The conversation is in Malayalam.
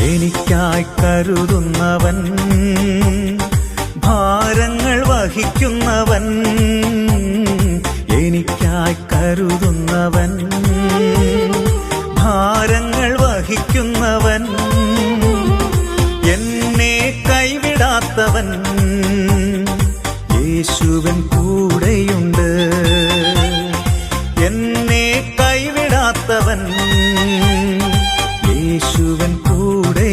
എനിക്കായി കരുതുന്നവൻ, ഭാരങ്ങൾ വഹിക്കുന്നവൻ, എനിക്കായി കരുതുന്നവൻ, ഭാരങ്ങൾ വഹിക്കുന്നവൻ, എന്നെ കൈവിടാത്തവൻ, യേശുവൻ കൂടെയുണ്ട്. എന്നെ കൈവിടാത്തവൻ, യേശുവൻ കൂടെ